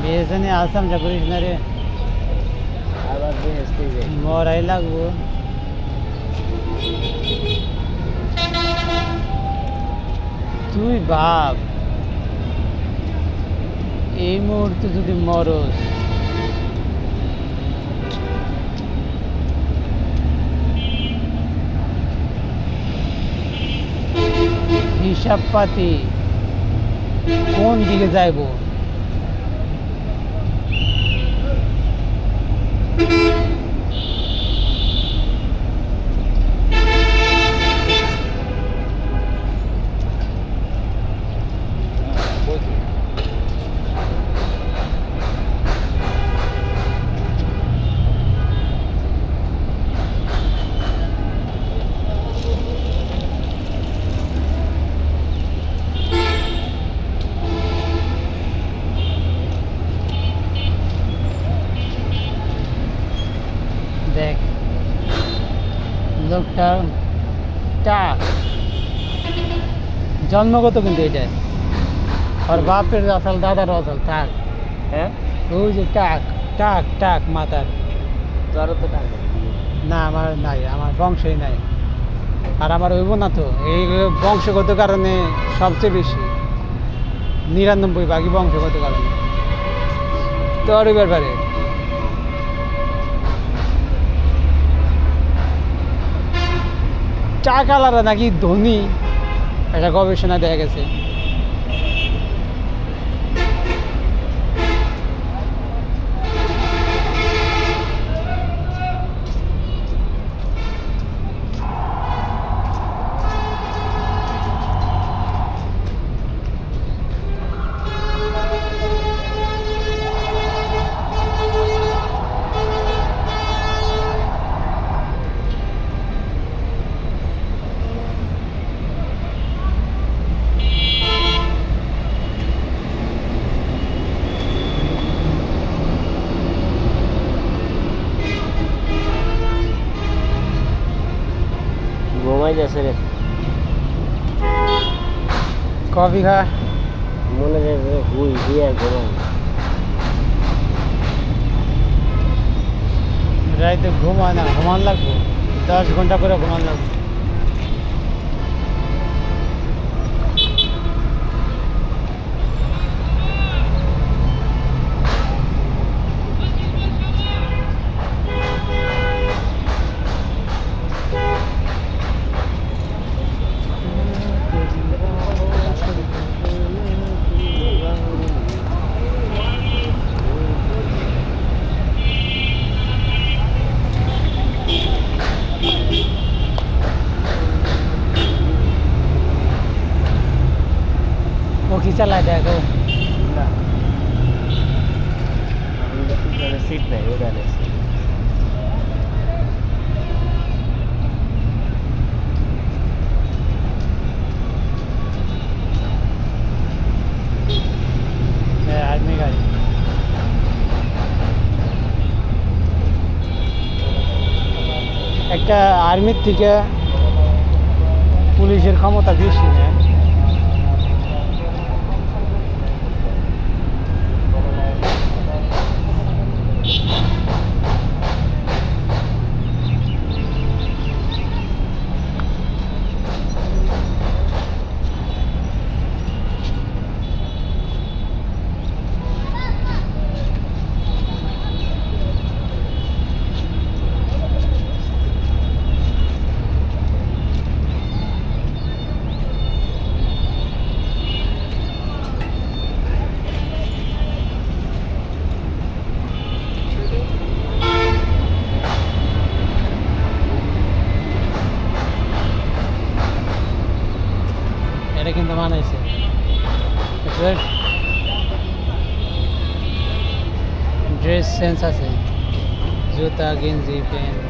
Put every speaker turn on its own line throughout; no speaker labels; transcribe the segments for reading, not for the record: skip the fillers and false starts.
বেহেস্তানে আসাম যা করিস না রে,
আবার বেহেস্তে যাই।
মরাই লাগবো। তুই ভাব এই মুহূর্তে যদি মরস, হিসাব পাতি কোন দিকে যাইব? দেখ লোকটা টাক জন্মগত, কিন্তু এটা আর বাপের আসল, দাদার আসল টাক।
হ্যাঁ,
ওই যে টাক টাক টাক মাথার।
তোরও তো টাকা।
না আমার নাই, আমার বংশই নাই, আর আমার হইব না তো। এই বংশগত কারণে সবচেয়ে বেশি, 99 বংশগত কারণে। তোর এবার পারে টাকালারা নাকি ধনী, একটা গবেষণা দেখা গেছে।
ঘুমাই যাচ্ছে রে,
কফি খা।
মনে যাবে হুই দিয়ে ঘুমাই।
রাইতে ঘুমায় না, ঘুমান লাগবো, 10 ঘন্টা করে ঘুমান লাগবে। ও কি চালায় দেখো।
না, সিট নাই ওখানে।
আর্মি গাড়ি। একটা আর্মির থেকে পুলিশের ক্ষমতা বেশি না? এটা কিন্তু মানাইছে, ড্রেস সেন্স আছে, জুতা গেঞ্জি প্যান্ট,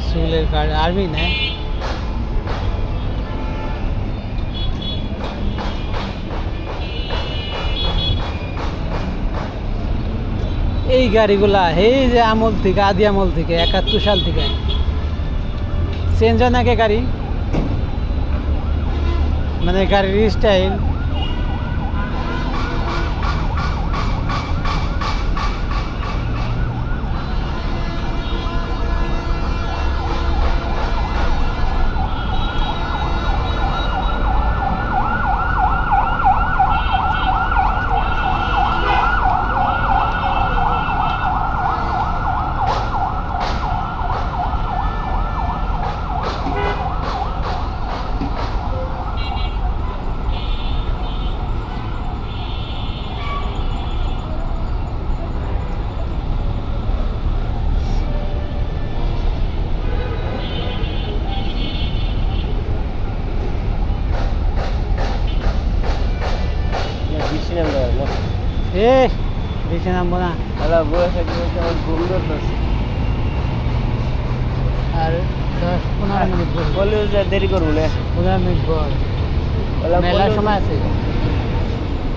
চুলের কার্ড। আর্মি না? এই গাড়িগুলা এই যে আমল থেকে, আদি আমল থেকে, 71 সাল থেকে চেঞ্জ হয় নাকি গাড়ি? মানে গাড়ির স্টাইল।
বৃষ্টি নামবে না
এ বেশি নামবো না।
হ্যালো বয়স আমার ঘুম ধরতেছে
আর 10-15 মিনিট বলবো।
বললে যে দেরি করবো না
15 মিনিট পর মেলার সময় আছে।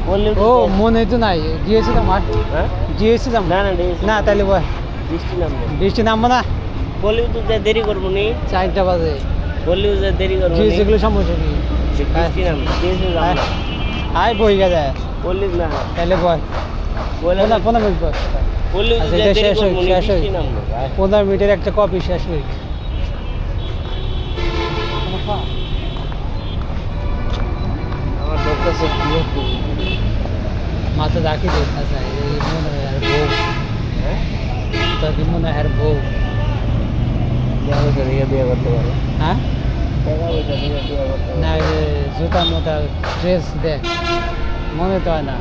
বললে
ও মনে তো নাই গিয়েছিলাম আর
হ্যাঁ
গিয়েছিলাম
না না
না তাহলে বল
বৃষ্টি নামবে
বৃষ্টি নামবো না।
বললেও তো যে দেরি করবো নি
4টা বাজে
বললেও যে দেরি করবো নি
যেগুলো সমস্যা কি
বৃষ্টি নামবে দিয়েছে যাবো না
আয় বই গেছে
বললিস না
তাহলে বল
বলে
15 মিনিট পর
বললেও
আচ্ছা,
যে
এটা
দেরি
শেষ হোক,
করবো নি
শেষ হোক।
বৃষ্টি নামবে
15 মিনিটের একটা কপি শেষ হই।
আমার ধরতেছে বিরক্তি
মাথা রাখি দে আচ্ছা এই মনে হয় আর বউ
হ্যাঁ
তোর মনে হয় আর বউ
টাকা পয়সা দিয়ে বিয়ে করতে পারে
হ্যাঁ
টাকা পয়সা দিয়ে বিয়ে করতে
না
পারে
এই জুতা মোটা ড্রেস দেখ মনে তো হয় না।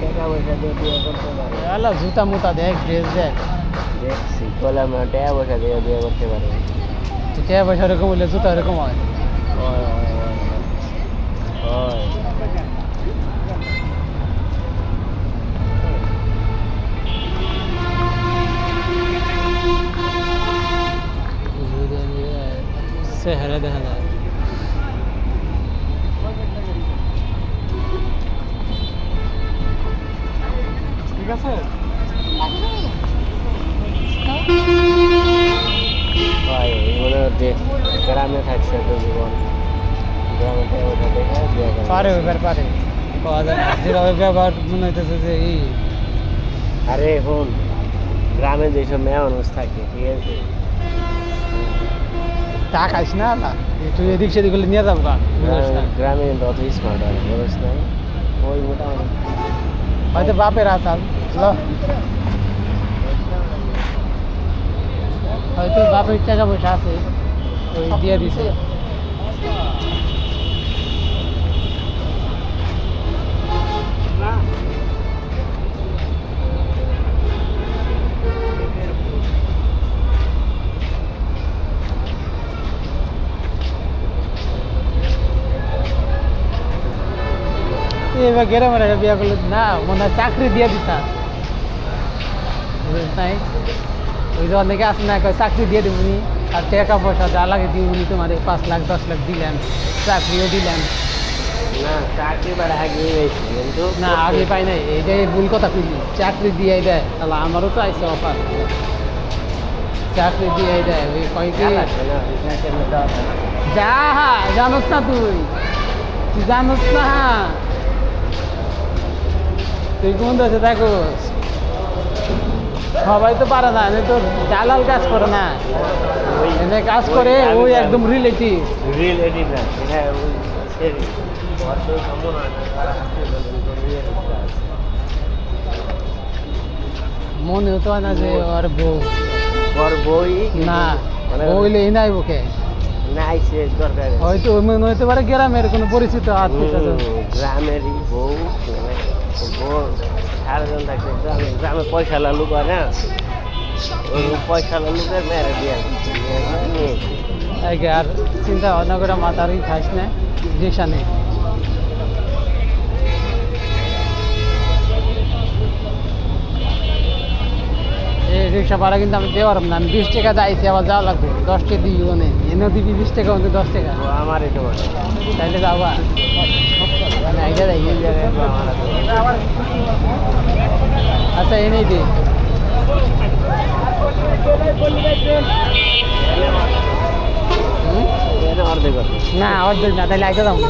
টাকা পয়সা দিয়ে বিয়ে করতে পারে
আলা জুতা মোটা দেখ ড্রেস দেখ
দেখছি বললাম না টাকা পয়সা দিয়ে বিয়ে করতে পারে
তো টাকা পয়সা এরকম হলে জুতা এরকম হয়।
হয়
চেহারা দেখা যায়। ঠিক আছে
হয় মনে হচ্ছে গ্রামে থাকছে তো জীবন গ্রামে টাকা পয়সা দেখে বিয়ে করে
পারে এবার পারে পাওয়া যায় না যেভাবে ব্যবহার মনে হইতেছে যে এই
আরে এখন গ্রামে যেসব মেয়ে মানুষ থাকে ঠিক আছে
তা খাইস না না তুই এদিক সেদিক হলে নিয়ে যাবো গান
গ্রামে কিন্তু অত স্মার্ট হয় বলছ না ওই মোটামুটি
হয়তো বাপের আসাল হয়তো বাপের টাকা পয়সা আছে ওই দিয়ে দিছে। এবার গ্রামের একটা বিয়া করলে না মনে হয় চাকরি দিয়ে দিতা নাই ওই যে অনেকে আসে না কয় চাকরি দিয়ে দেবনি আর টাকা পয়সা যা লাগে দিবনি তোমার 5 লাখ 10 লাখ দিলেন চাকরিও দিলেন
না চাকরি বাড়া আগে হয়েছে কিন্তু
না আগে পাই নাই এইটাই ভুল কথা কইলি চাকরি দিয়ে দেয় তাহলে আমারও তো আইসে অফার চাকরি দিয়ে দেয় ওই কয় কি
লাগবে না চাকরি দেওয়া হয় না।
যা হা জানোস না তুই তুই জানোস না তুই কোন দেশে থাকোস সবাই তো পারে না এনে তো দালাল কাজ করে না
ওই
এনে কাজ করে
আমি
ওই
জানি।
একদম রিলেটিভ
রিলেটিভ না হ্যাঁ ওই সেরি অত সম্পূর্ণ না তারা হাতে কিন্তু রিলেটিভ আছে
মনে হতো না যে ওর বউ
ওর বই
না
মানে
বইলে এই নাই ওকে
নাই সে দরকার
হয়তো মনে হতে পারে গ্রামের কোনো পরিচিত আত্মীয় স্বজন
গ্রামেরই বউ মানে বউ সারাজন থাকছে গ্রামে গ্রামে পয়সা লালু করে না ওই পয়সা লালুকে মেরে দিয়ে নিয়েছে
আগে আর চিন্তা ভাবনা করে মাথারই খাইস না রিক্সা নেই এই রিক্সা ভাড়া কিন্তু আমি দেওয়ার না আমি 20 টাকা যাইছি আবার যাওয়া লাগবে 10 টাকা দিও নেই এনে দিবি 20 টাকা ওদের 10 টাকা
ও আমারই তোমার
তাইলে যাবা মানে আইডিয়া দেয়
এই জায়গায় তো আমার
আচ্ছা এনেই দে হুম
এর অর্ধেক করে।
না অর্ধেক না, তাহলে আইতে যাবো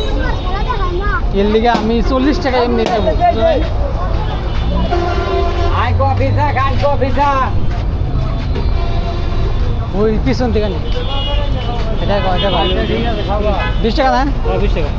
এর লিগে আমি 40 টাকা এমনি দেবো। আই কফি চা খান, কফি চা ওই পিছন থেকে নি। এটা কয়টা 20 টাকা না? 20 টাকা।